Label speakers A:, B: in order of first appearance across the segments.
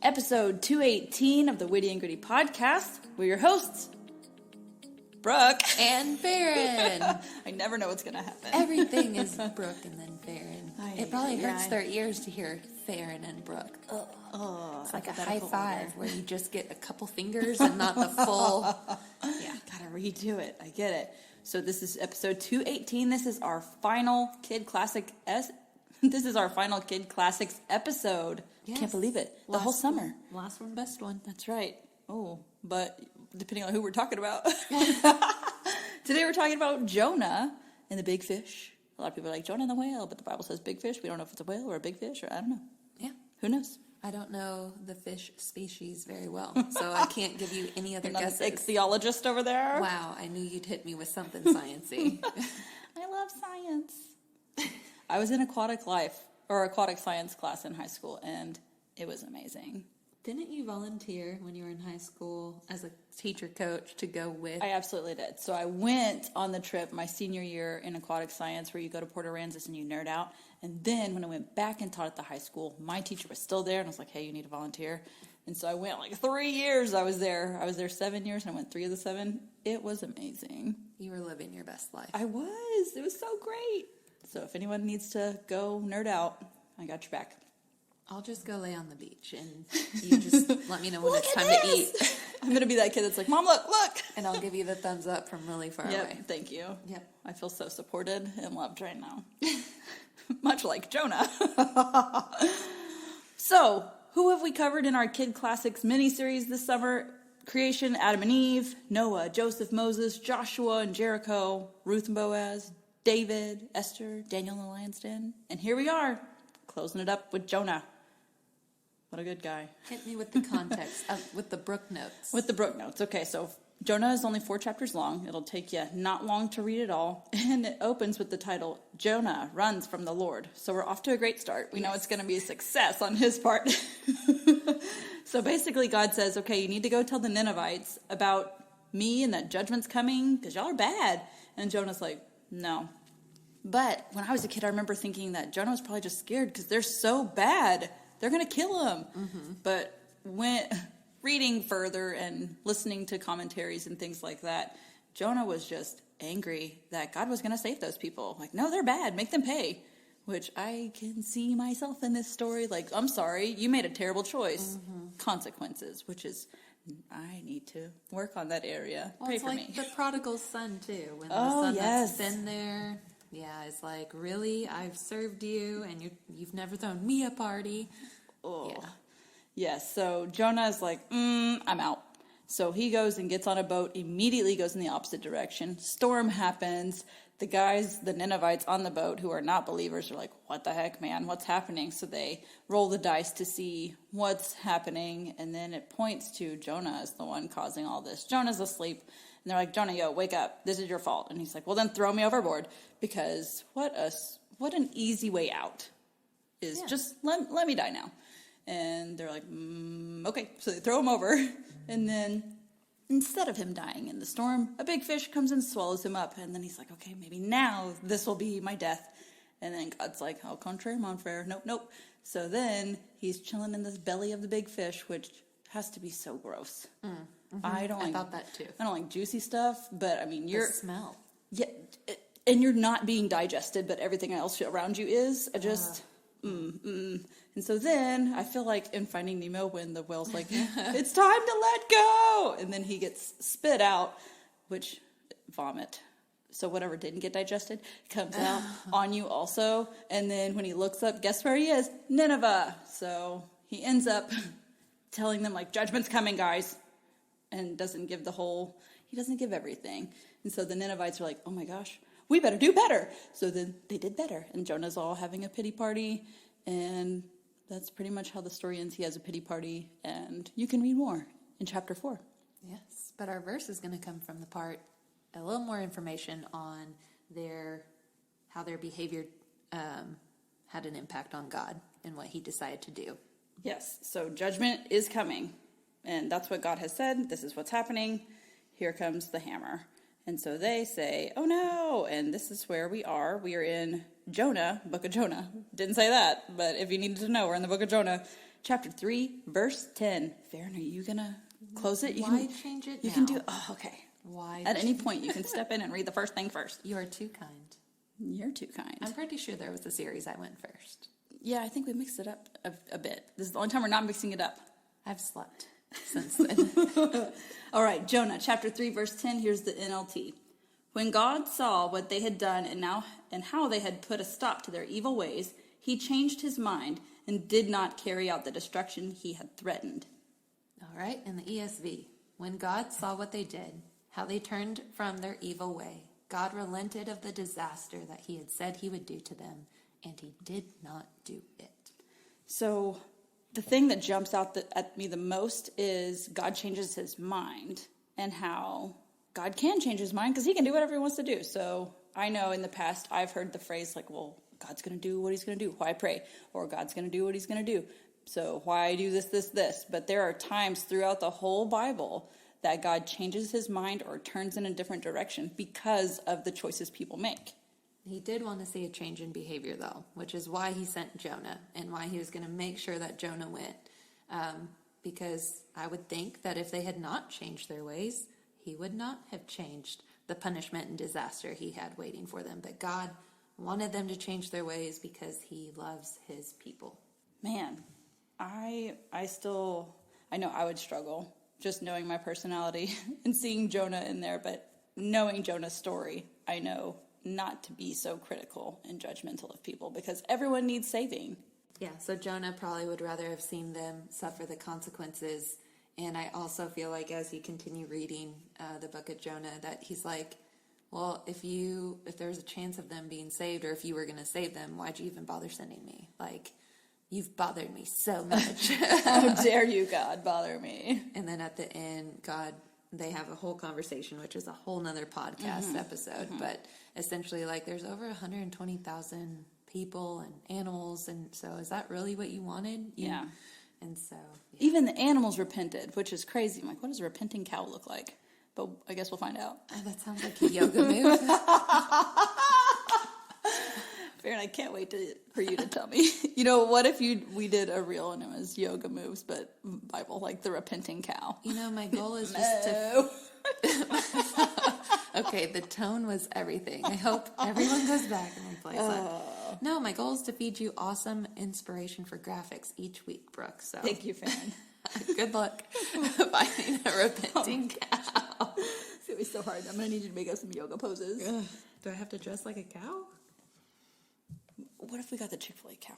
A: episode 218 of the Witty and Gritty podcast. We're your hosts, Brooke
B: and Faren.
A: I never know what's going to happen.
B: Everything is Brooke and then Faren. It probably hurts their ears to hear Faren and Brooke.
A: Oh,
B: it's like a high five where you just get a couple fingers and not the full.
A: Yeah, gotta redo it. I get it. So this is episode 218. This is our final Kid Classic This is our final Kid Classics episode. Yes. Can't believe it. The whole summer.
B: Last one, best one.
A: That's right. Oh, but depending on who we're talking about. Today we're talking about Jonah and the big fish. A lot of people are like, Jonah and the whale, but the Bible says big fish. We don't know if it's a whale or a big fish, or I don't know.
B: Yeah.
A: Who knows?
B: I don't know the fish species very well, so I can't give you any other guesses.
A: An ichthyologist over there?
B: Wow, I knew you'd hit me with something sciencey.
A: I love science. I was in aquatic science class in high school, and it was amazing.
B: Didn't you volunteer when you were in high school as a teacher coach to go with?
A: I absolutely did. So I went on the trip my senior year in aquatic science where you go to Port Aransas and you nerd out. And then when I went back and taught at the high school, my teacher was still there and I was like, hey, you need to volunteer. And so I went like 3 years I was there. I was there 7 years and I went 3 of the 7. It was amazing.
B: You were living your best life.
A: I was. It was so great. So if anyone needs to go nerd out, I got your back.
B: I'll just go lay on the beach, and you just let me know when it's time to eat.
A: I'm going to be that kid that's like, Mom, look.
B: And I'll give you the thumbs up from really far away.
A: Thank you.
B: Yep.
A: I feel so supported and loved right now. Much like Jonah. So, who have we covered in our Kid Classics mini-series this summer? Creation, Adam and Eve, Noah, Joseph, Moses, Joshua and Jericho, Ruth and Boaz, David, Esther, Daniel in the lion's den. And here we are, closing it up with Jonah. What a good guy.
B: Hit me with the context, with the Brooke notes.
A: With the Brooke notes. Okay, so Jonah is only 4 chapters long. It'll take you not long to read it all. And it opens with the title, Jonah Runs from the Lord. So we're off to a great start. We know it's going to be a success on his part. So basically God says, okay, you need to go tell the Ninevites about me and that judgment's coming because y'all are bad. And Jonah's like, no. But when I was a kid, I remember thinking that Jonah was probably just scared because they're so bad. They're going to kill him. Mm-hmm. But when reading further and listening to commentaries and things like that, Jonah was just angry that God was going to save those people. Like, no, they're bad. Make them pay. Which I can see myself in this story. Like, I'm sorry. You made a terrible choice. Mm-hmm. Consequences, which is, I need to work on that area.
B: Well,
A: Pray
B: it's
A: for
B: like
A: me.
B: The prodigal son, too. When the son that's been there... Yeah, it's like, really? I've served you, and you've never thrown me a party.
A: Oh. Yeah. Yes, so Jonah is like, I'm out. So he goes and gets on a boat, immediately goes in the opposite direction. Storm happens. The guys, the Ninevites on the boat who are not believers are like, what the heck, man? What's happening? So they roll the dice to see what's happening, and then it points to Jonah as the one causing all this. Jonah's asleep. And they're like, Jonah, yo, wake up. This is your fault. And he's like, well, then throw me overboard. Because what an easy way out is just let me die now. And they're like, okay. So they throw him over. And then instead of him dying in the storm, a big fish comes and swallows him up. And then he's like, okay, maybe now this will be my death. And then God's like, au contraire, mon frere. Nope. So then he's chilling in the belly of the big fish, which has to be so gross. Mm-hmm. I
B: thought that too.
A: I don't like juicy stuff, but I mean,
B: the smell.
A: Yeah, and you're not being digested, but everything else around you is. And so then I feel like in Finding Nemo when the whale's like, it's time to let go, and then he gets spit out, which vomit. So whatever didn't get digested comes out on you also. And then when he looks up, guess where he is? Nineveh. So he ends up telling them like, judgment's coming, guys. And doesn't give he doesn't give everything. And so the Ninevites are like, oh my gosh, we better do better. So then they did better. And Jonah's all having a pity party. And that's pretty much how the story ends. He has a pity party. And you can read more in chapter 4.
B: Yes, but our verse is going to come from the part, a little more information on how their behavior had an impact on God and what he decided to do.
A: Yes, so judgment is coming. And that's what God has said. This is what's happening. Here comes the hammer. And so they say, oh no. And this is where we are. We are in Jonah, book of Jonah. Didn't say that, but if you needed to know, we're in the book of Jonah, chapter 3, verse 10. Faren, are you going to close it?
B: Why change it
A: You
B: now?
A: can do, oh, okay.
B: Why?
A: At any point, you can step in and read the first thing first.
B: You are too kind.
A: You're too kind.
B: I'm pretty sure there was a series I went first.
A: Yeah, I think we mixed it up a bit. This is the only time we're not mixing it up.
B: I've slept since then.
A: All right, Jonah, chapter 3, verse 10. Here's the NLT. When God saw what they had done and how they had put a stop to their evil ways, he changed his mind and did not carry out the destruction he had threatened.
B: All right, in the ESV. When God saw what they did, how they turned from their evil way, God relented of the disaster that he had said he would do to them, and he did not do it.
A: So the thing that jumps out at me the most is God changes his mind, and how God can change his mind because he can do whatever he wants to do. So I know in the past I've heard the phrase like, well, God's going to do what he's going to do. Why pray? Or God's going to do what he's going to do. So why do this? But there are times throughout the whole Bible that God changes his mind or turns in a different direction because of the choices people make.
B: He did want to see a change in behavior, though, which is why he sent Jonah and why he was going to make sure that Jonah went. Because I would think that if they had not changed their ways, he would not have changed the punishment and disaster he had waiting for them. But God wanted them to change their ways because he loves his people.
A: Man, I know I would struggle just knowing my personality and seeing Jonah in there, but knowing Jonah's story, I know not to be so critical and judgmental of people because everyone needs saving.
B: Yeah, so Jonah probably would rather have seen them suffer the consequences. And I also feel like as you continue reading the book of Jonah, that he's like, well, if there's a chance of them being saved, or if you were going to save them, why'd you even bother sending me? Like, you've bothered me so much.
A: How dare you, God, bother me?
B: And then at the end, they have a whole conversation, which is a whole nother podcast episode. Mm-hmm. But essentially, like, there's over 120,000 people and animals. And so is that really what you wanted?
A: Yeah.
B: And so. Yeah.
A: Even the animals repented, which is crazy. I'm like, what does a repenting cow look like? But I guess we'll find out.
B: Oh, that sounds like a yoga move.
A: Faren, I can't wait for you to tell me. You know, what if we did a reel and it was yoga moves, but Bible, like the repenting cow?
B: You know, my goal is just to... Okay, the tone was everything. I hope everyone goes back and replays that. No, my goal is to feed you awesome inspiration for graphics each week, Brooke. So
A: thank you, Faren.
B: Good luck finding a repenting cow.
A: It's going to be so hard. I'm going to need you to make us some yoga poses.
B: Ugh. Do I have to dress like a cow?
A: What if we got the Chick-fil-A cow?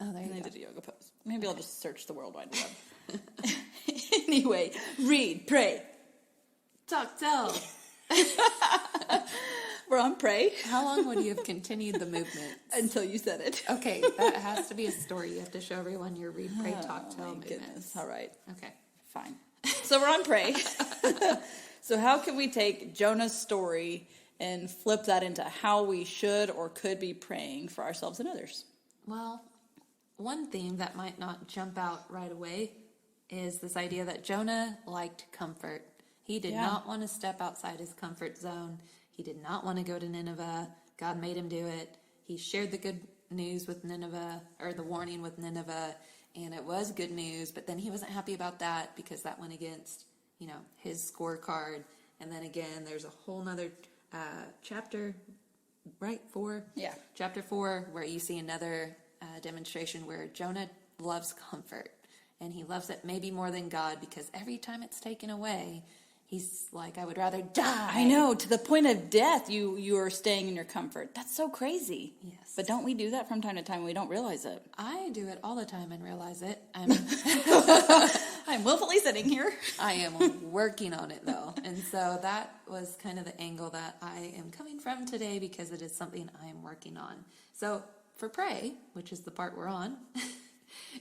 B: Oh, there you
A: go. And they did a yoga pose. Maybe I'll just search the World Wide Web. Anyway, read, pray.
B: Talk, tell.
A: We're on pray.
B: How long would you have continued the movement?
A: Until you said it.
B: Okay, that has to be a story. You have to show everyone your read, pray, talk, tell movement.
A: Goodness. All right.
B: Okay.
A: Fine. So we're on pray. So how can we take Jonah's story and flip that into how we should or could be praying for ourselves and others?
B: Well, one theme that might not jump out right away is this idea that Jonah liked comfort. He did not want to step outside his comfort zone. He did not want to go to Nineveh. God made him do it. He shared the good news with Nineveh, or the warning with Nineveh, and it was good news, but then he wasn't happy about that because that went against, his scorecard. And then again, there's a whole nother chapter, right? 4?
A: Yeah.
B: Chapter 4, where you see another demonstration where Jonah loves comfort. And he loves it maybe more than God because every time it's taken away, he's like, I would rather die.
A: I know, to the point of death, you are staying in your comfort. That's so crazy.
B: Yes.
A: But don't we do that from time to time? We don't realize it.
B: I do it all the time and realize it.
A: I'm willfully sitting here.
B: I am working on it, though. And so that was kind of the angle that I am coming from today because it is something I am working on. So for pray, which is the part we're on,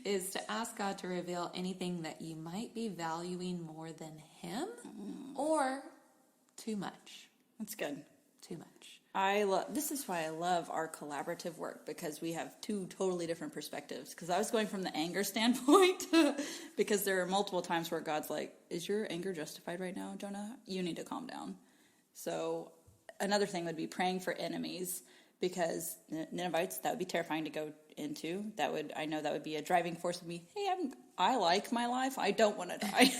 B: is to ask God to reveal anything that you might be valuing more than him or too much.
A: That's good.
B: Too much.
A: This is why I love our collaborative work, because we have two totally different perspectives. Because I was going from the anger standpoint, because there are multiple times where God's like, is your anger justified right now, Jonah? You need to calm down. So another thing would be praying for enemies, because Ninevites, that would be terrifying to go into. I know that would be a driving force of me. Hey, I like my life. I don't want to die.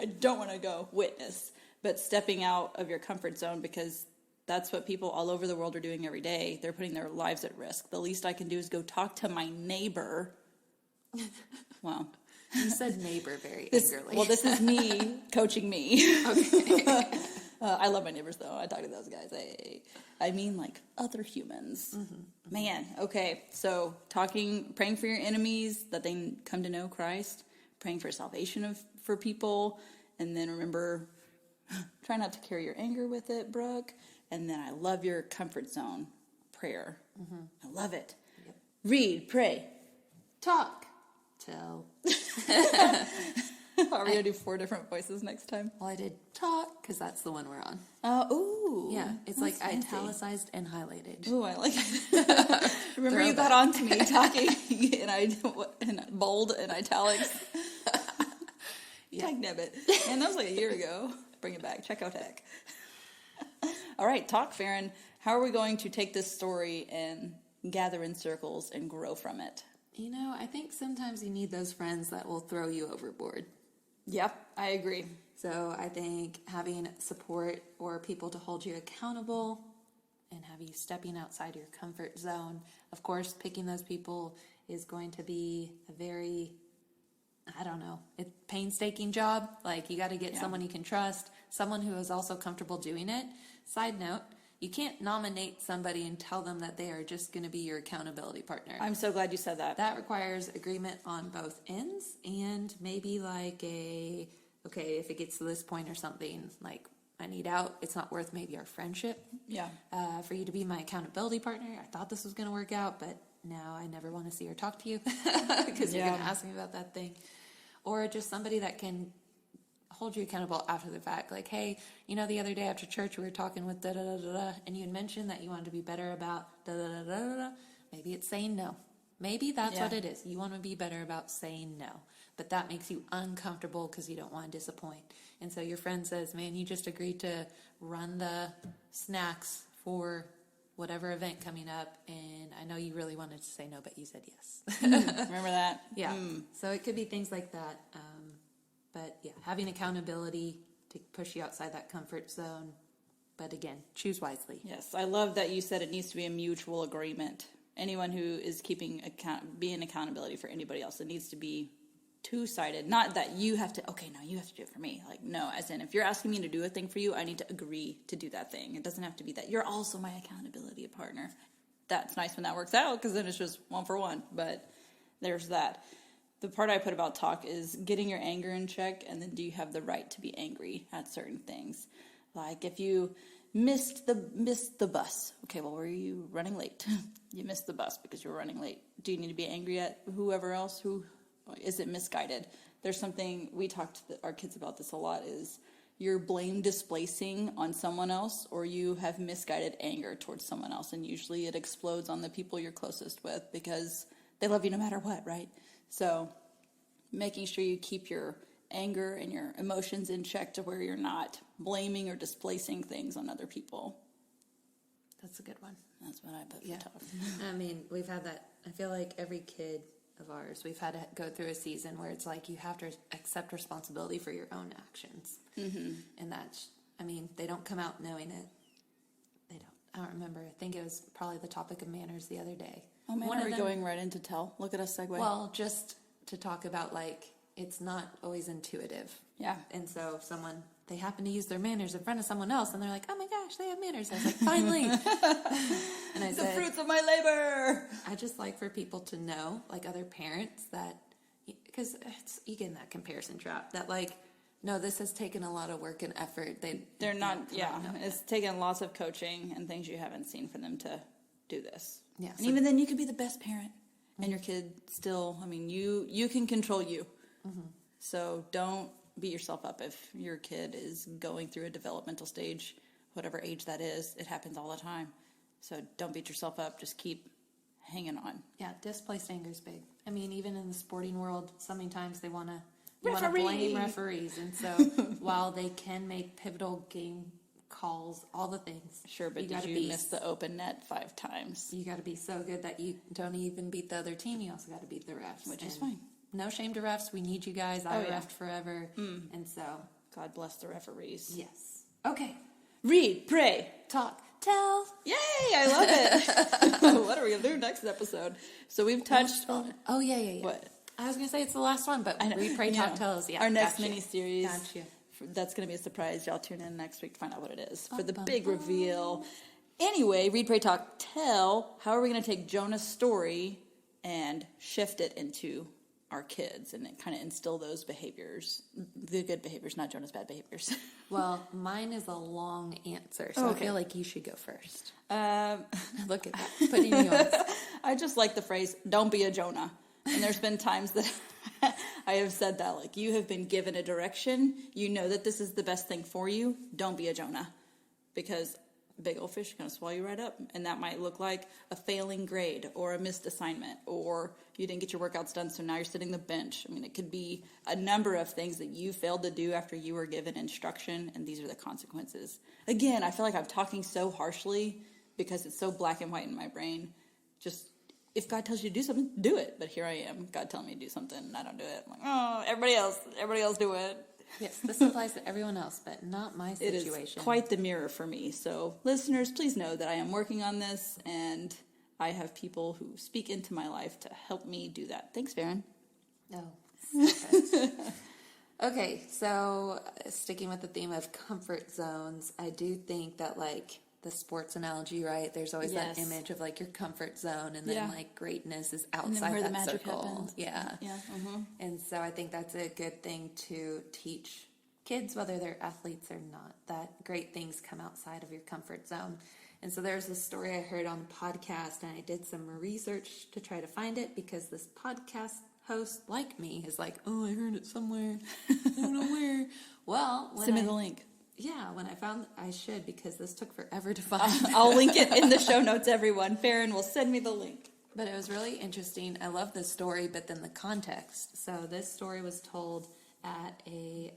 A: I don't want to go witness. But stepping out of your comfort zone, because that's what people all over the world are doing every day. They're putting their lives at risk. The least I can do is go talk to my neighbor. Wow.
B: You said neighbor very angrily.
A: Well, this is me coaching me.
B: Okay.
A: I love my neighbors, though. I talk to those guys. I mean, like, other humans. Man, okay. So praying for your enemies, that they come to know Christ, praying for salvation for people, and then remember, try not to carry your anger with it, Brooke. And then I love your comfort zone prayer. I love it.
B: Yep.
A: Read, pray.
B: Talk. Tell.
A: Are we going to do 4 different voices next time?
B: Well, I did talk because that's the one we're on.
A: Ooh.
B: Yeah, it's
A: that's
B: like
A: fancy.
B: italicized and highlighted.
A: Ooh, I like it. Remember you got on to me talking in bold and italics.
B: Yeah.
A: Dagnabbit. Man, that was like a year ago. Bring it back. Check out tech. All right, talk, Faren. How are we going to take this story and gather in circles and grow from it?
B: You know, I think sometimes you need those friends that will throw you overboard.
A: Yep, I agree.
B: So I think having support or people to hold you accountable and have you stepping outside your comfort zone. Of course, picking those people is going to be a very, painstaking job. Like, you got to get someone you can trust, someone who is also comfortable doing it. Side note, you can't nominate somebody and tell them that they are just going to be your accountability partner.
A: I'm so glad you said that.
B: That requires agreement on both ends, and maybe like if it gets to this point or something, like, I need out, it's not worth maybe our friendship.
A: Yeah.
B: For you to be my accountability partner. I thought this was going to work out, but now I never want to see or talk to you because you're going to ask me about that thing. Or just somebody that can hold you accountable after the fact. Like, hey, the other day after church we were talking with da-da-da-da-da, and you had mentioned that you wanted to be better about da-da-da-da-da. Maybe it's saying no. Maybe that's what it is. You want to be better about saying no. But that makes you uncomfortable because you don't want to disappoint. And so your friend says, man, you just agreed to run the snacks for whatever event coming up, and I know you really wanted to say no, but you said yes.
A: Remember that?
B: Yeah. So it could be things like that. But yeah, having accountability to push you outside that comfort zone. But again, choose wisely.
A: Yes, I love that you said it needs to be a mutual agreement. Anyone who is being accountability for anybody else, it needs to be two-sided. Not that you have to, you have to do it for me. Like, no, as in, if you're asking me to do a thing for you, I need to agree to do that thing. It doesn't have to be that you're also my accountability partner. That's nice when that works out, because then it's just 1 for 1. But there's that. The part I put about talk is getting your anger in check, and then do you have the right to be angry at certain things? Like, if you missed the bus. Okay, well, were you running late? You missed the bus because you were running late. Do you need to be angry at whoever else? Who is it misguided? There's something we talked to our kids about this a lot, is you're blame displacing on someone else, or you have misguided anger towards someone else, and usually it explodes on the people you're closest with because they love you no matter what, right? So making sure you keep your anger and your emotions in check to where you're not blaming or displacing things on other people.
B: That's a good one.
A: That's what I put for talk.
B: I mean, we've had that. I feel like every kid of ours, we've had to go through a season where it's like you have to accept responsibility for your own actions. Mm-hmm. And that's, they don't come out knowing it. They don't. I don't remember. I think it was probably the topic of manners the other day.
A: Oh, man, are we going right into tell? Look at us segue.
B: Well, just to talk about, like, it's not always intuitive.
A: Yeah.
B: And so if they happen to use their manners in front of someone else, and they're like, oh my gosh, they have manners. I was like, finally. And I
A: the
B: said,
A: fruits of my labor.
B: I just like for people to know, like other parents, that, because you get in that comparison trap, that like, no, this has taken a lot of work and effort. They're not,
A: it's taken lots of coaching and things you haven't seen for them to do this.
B: Yeah.
A: And even then you could be the best parent and your kid still, you can control you. Mm-hmm. So don't beat yourself up if your kid is going through a developmental stage, whatever age that is. It happens all the time. So don't beat yourself up. Just keep hanging on.
B: Yeah, displaced anger is big. Even in the sporting world, sometimes they want to blame referees. And so while they can make pivotal game calls, all the things.
A: Sure, but did you miss the open net 5 times?
B: You got to be so good that you don't even beat the other team. You also got to beat the refs.
A: Which is fine.
B: No shame to refs. We need you guys. I refed forever. And so.
A: God bless the referees.
B: Yes. Okay.
A: Read, pray,
B: talk, tell.
A: Yay! I love it. What are we going to do next episode? So we've touched on...
B: Oh, yeah.
A: What?
B: I was going to say it's the last one, but read, pray, talk, tell is,
A: our next mini-series.
B: Gotcha.
A: That's going to be a surprise. Y'all tune in next week to find out what it is for the big reveal. Anyway, read, pray, talk, tell. How are we going to take Jonah's story and shift it into our kids and kind of instill those behaviors, the good behaviors, not Jonah's bad behaviors?
B: Well, mine is a long answer, so I feel like you should go first. Look at that, putting you on.
A: I just like the phrase, don't be a Jonah. And there's been times that I have said that, like, you have been given a direction. You know that this is the best thing for you. Don't be a Jonah. Because big old fish are going to swallow you right up. And that might look like a failing grade or a missed assignment or you didn't get your workouts done, so now you're sitting the bench. I mean, it could be a number of things that you failed to do after you were given instruction, and these are the consequences. Again, I feel like I'm talking so harshly because it's so black and white in my brain. Just, if God tells you to do something, do it. But here I am, God telling me to do something, and I don't do it. I'm like, oh, everybody else do it.
B: Yes, this applies to everyone else, but not my situation.
A: It is quite the mirror for me. So, listeners, please know that I am working on this, and I have people who speak into my life to help me do that. Thanks, Faren.
B: Oh. Okay, so sticking with the theme of comfort zones, I do think that, like, the sports analogy, right? There's always that image of, like, your comfort zone, and then, like, greatness is outside that circle.
A: Happens.
B: Yeah.
A: Mm-hmm.
B: And so I think that's a good thing to teach kids, whether they're athletes or not, that great things come outside of your comfort zone. And so there's this story I heard on the podcast, and I did some research to try to find it because this podcast host, like me, is like, oh, I heard it somewhere. I don't know where. Well,
A: send me the link.
B: Yeah, when I found, I should, because this took forever to find.
A: I'll link it in the show notes, everyone. Faren will send me the link.
B: But it was really interesting. I love this story, but then the context. So this story was told at a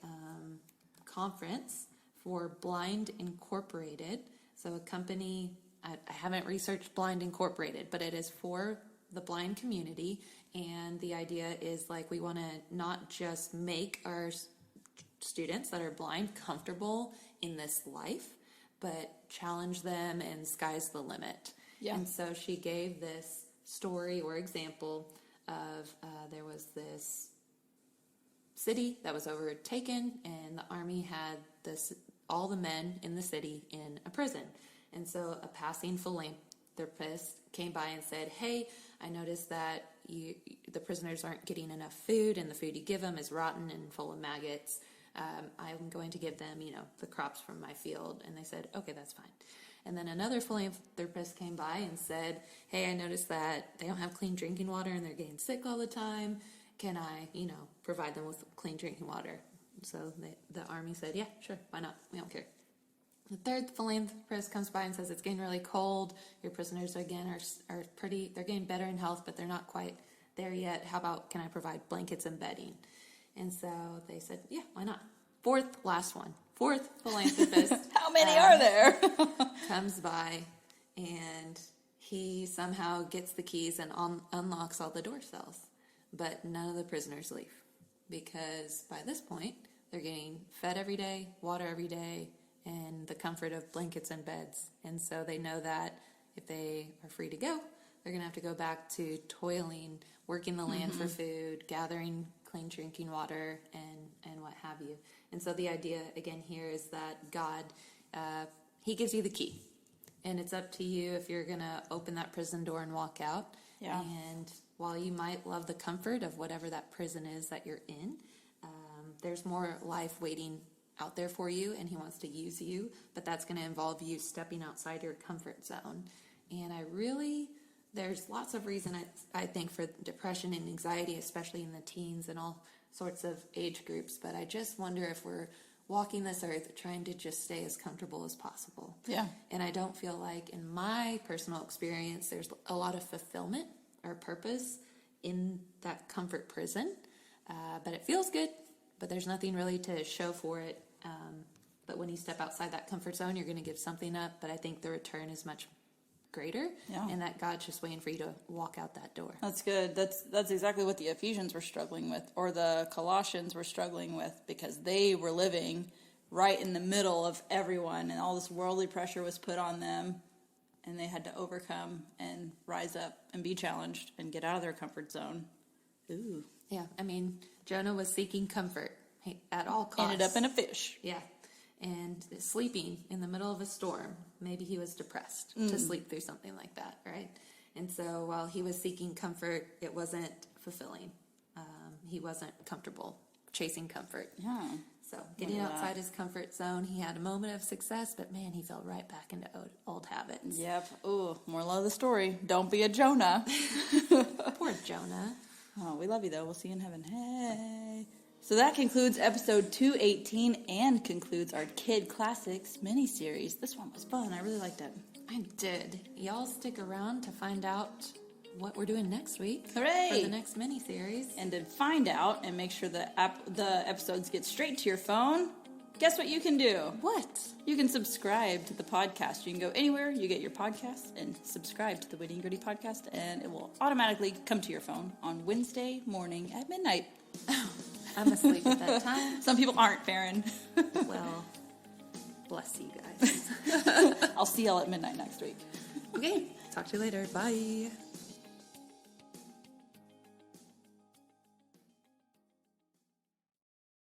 B: conference for Blind Incorporated. So a company, I haven't researched Blind Incorporated, but it is for the blind community. And the idea is, like, we want to not just make our students that are blind comfortable in this life, but challenge them, and sky's the limit. Yeah. And so she gave this story or example of there was this city that was overtaken, and the army had all the men in the city in a prison. And so a passing philanthropist came by and said, hey, I noticed that the prisoners aren't getting enough food, and the food you give them is rotten and full of maggots. I'm going to give them, the crops from my field. And they said, okay, that's fine. And then another philanthropist came by and said, hey, I noticed that they don't have clean drinking water and they're getting sick all the time. Can I, provide them with clean drinking water? So the army said, yeah, sure, why not? We don't care. The third philanthropist comes by and says, it's getting really cold. Your prisoners, again, are pretty, they're getting better in health, but they're not quite there yet. How about, can I provide blankets and bedding? And so they said, yeah, why not? Fourth philanthropist.
A: How many are there?
B: comes by, and he somehow gets the keys and unlocks all the door cells. But none of the prisoners leave, because by this point, they're getting fed every day, water every day, and the comfort of blankets and beds. And so they know that if they are free to go, they're going to have to go back to toiling, working the land for food, gathering clean drinking water, and what have you. And so the idea, again, here is that God, he gives you the key. And it's up to you if you're going to open that prison door and walk out. Yeah. And while you might love the comfort of whatever that prison is that you're in, there's more life waiting out there for you, and he wants to use you. But that's going to involve you stepping outside your comfort zone. And there's lots of reason, I think, for depression and anxiety, especially in the teens and all sorts of age groups. But I just wonder if we're walking this earth trying to just stay as comfortable as possible. Yeah. And I don't feel like, in my personal experience, there's a lot of fulfillment or purpose in that comfort prison. But it feels good, but there's nothing really to show for it But when you step outside that comfort zone, you're going to give something up. But I think the return is much greater, and that God's just waiting for you to walk out that door.
A: That's good. That's exactly what the Ephesians were struggling with, or the Colossians were struggling with, because they were living right in the middle of everyone, and all this worldly pressure was put on them, and they had to overcome and rise up and be challenged and get out of their comfort zone. Ooh.
B: Yeah, I mean, Jonah was seeking comfort at all costs.
A: Ended up in a fish.
B: Yeah, and sleeping in the middle of a storm. Maybe he was depressed to sleep through something like that, right? And so while he was seeking comfort, it wasn't fulfilling. He wasn't comfortable chasing comfort.
A: Yeah.
B: So getting outside his comfort zone, he had a moment of success, but man, he fell right back into old habits.
A: Yep. Ooh, moral of the story. Don't be a Jonah.
B: Poor Jonah.
A: Oh, we love you, though. We'll see you in heaven. Hey. So that concludes episode 218 and concludes our Kid Classics mini-series. This one was fun. I really liked it.
B: I did. Y'all stick around to find out what we're doing next week.
A: Hooray!
B: For the next mini-series.
A: And to find out and make sure the episodes get straight to your phone, guess what you can do?
B: What?
A: You can subscribe to the podcast. You can go anywhere you get your podcasts and subscribe to the Witty and Gritty podcast, and it will automatically come to your phone on Wednesday morning at midnight.
B: I'm asleep at that time.
A: Some people aren't, Faren.
B: Well, bless you guys.
A: I'll see y'all at midnight next week.
B: Okay, talk to you later. Bye.